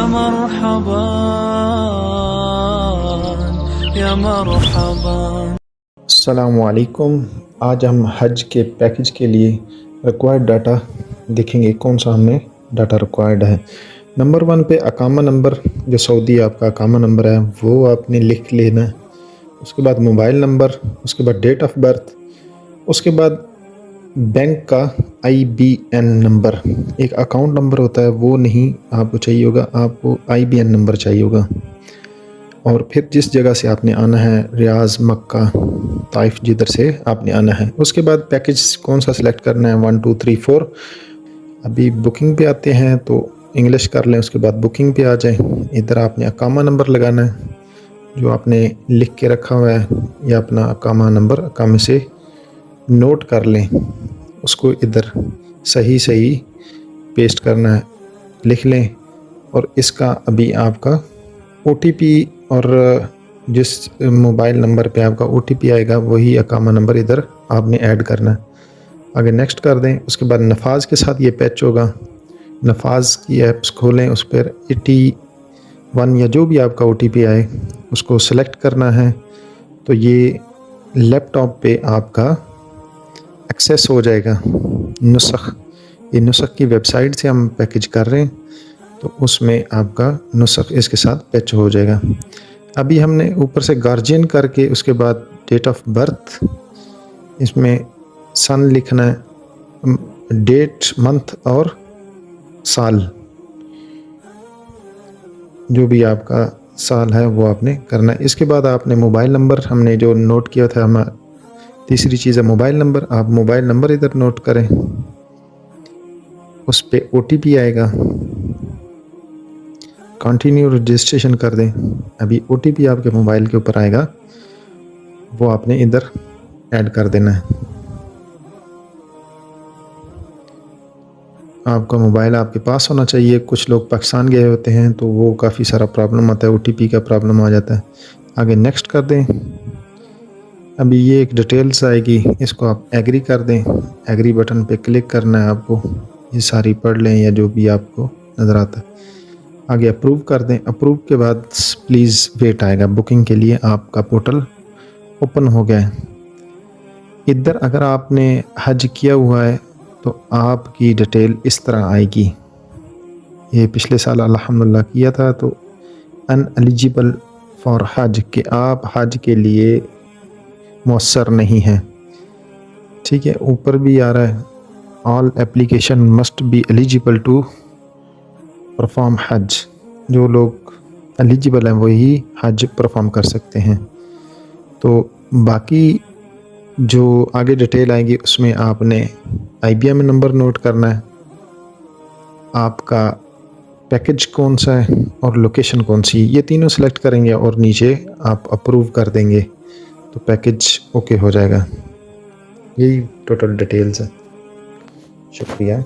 मरहबा या मरहबा। अस्सलामुअलैकुम। आज हम हज के पैकेज के लिए रिक्वायर्ड डाटा देखेंगे। कौन सा हमें डाटा रिक्वायर्ड है। नंबर 1 पे अकामा नंबर, जो सऊदी आपका अकामा नंबर है वो आपने लिख लेना है। उसके बाद मोबाइल नंबर, उसके बाद डेट ऑफ बर्थ, उसके बाद बैंक का IBN नंबर। एक अकाउंट नंबर होता है वो नहीं आपको चाहिए होगा, आपको IBN नंबर चाहिए होगा। और फिर जिस जगह से आपने आना है, रियाज, मक्का, ताइफ, जिधर से आपने आना है। उसके बाद पैकेज कौन सा सिलेक्ट करना है, 1 2 3 4। अभी बुकिंग पे आते हैं तो इंग्लिश कर लें, उसके बाद बुकिंग पे आ जाएं। इधर आपने अकामा नंबर लगाना है जो आपने लिख के रखा हुआ है, या अपना अकामा नंबर अकामे से नोट कर लें, उसको इधर सही सही पेस्ट करना है, लिख लें। और इसका अभी आपका OTP, और जिस मोबाइल नंबर पे आपका OTP आएगा वही अकामा नंबर इधर आपने ऐड करना है। आगे नेक्स्ट कर दें। उसके बाद नफाज के साथ ये पैच होगा। नफाज की ऐप्स खोलें, उस पर 81 या जो भी आपका OTP आए उसको सेलेक्ट करना है। तो ये लैपटॉप पे आपका एक्सेस हो जाएगा। नुस्ख, ये नुस्ख की वेबसाइट से हम पैकेज कर रहे हैं तो उसमें आपका नुस्ख इसके साथ पैच हो जाएगा। अभी हमने ऊपर से गार्जियन करके उसके बाद डेट ऑफ बर्थ, इसमें सन लिखना है, डेट, मंथ और साल, जो भी आपका साल है वो आपने करना है। इसके बाद आपने मोबाइल नंबर, हमने जो नोट किया था, हम तीसरी चीज़ है मोबाइल नंबर। आप मोबाइल नंबर इधर नोट करें, उस पर OTP आएगा, कंटिन्यू रजिस्ट्रेशन कर दें। अभी OTP आपके मोबाइल के ऊपर आएगा, वो आपने इधर ऐड कर देना है। आपका मोबाइल आपके पास होना चाहिए। कुछ लोग पाकिस्तान गए होते हैं तो वो काफ़ी सारा प्रॉब्लम आता है, OTP का प्रॉब्लम आ जाता है। आगे नेक्स्ट कर दें। अभी ये एक डिटेल्स आएगी, इसको आप एग्री कर दें। एग्री बटन पे क्लिक करना है आपको, ये सारी पढ़ लें या जो भी आपको नज़र आता है। आगे अप्रूव कर दें। अप्रूव के बाद प्लीज़ वेट आएगा बुकिंग के लिए। आपका पोर्टल ओपन हो गया है। इधर अगर आपने हज किया हुआ है तो आपकी डिटेल इस तरह आएगी। ये पिछले साल अल्हम्दुलिल्लाह किया था तो अनएलिजिबल फॉर हज, के आप हज के लिए मौसर नहीं है। ठीक है, ऊपर भी आ रहा है all application must be eligible to perform hajj. जो लोग एलिजिबल हैं वही हज परफॉर्म कर सकते हैं। तो बाकी जो आगे डिटेल आएगी उसमें आपने IBN नंबर नोट करना है, आपका पैकेज कौन सा है और लोकेशन कौन सी, ये तीनों सेलेक्ट करेंगे और नीचे आप अप्रूव कर देंगे तो पैकेज ओके हो जाएगा। यही टोटल डिटेल्स है। शुक्रिया।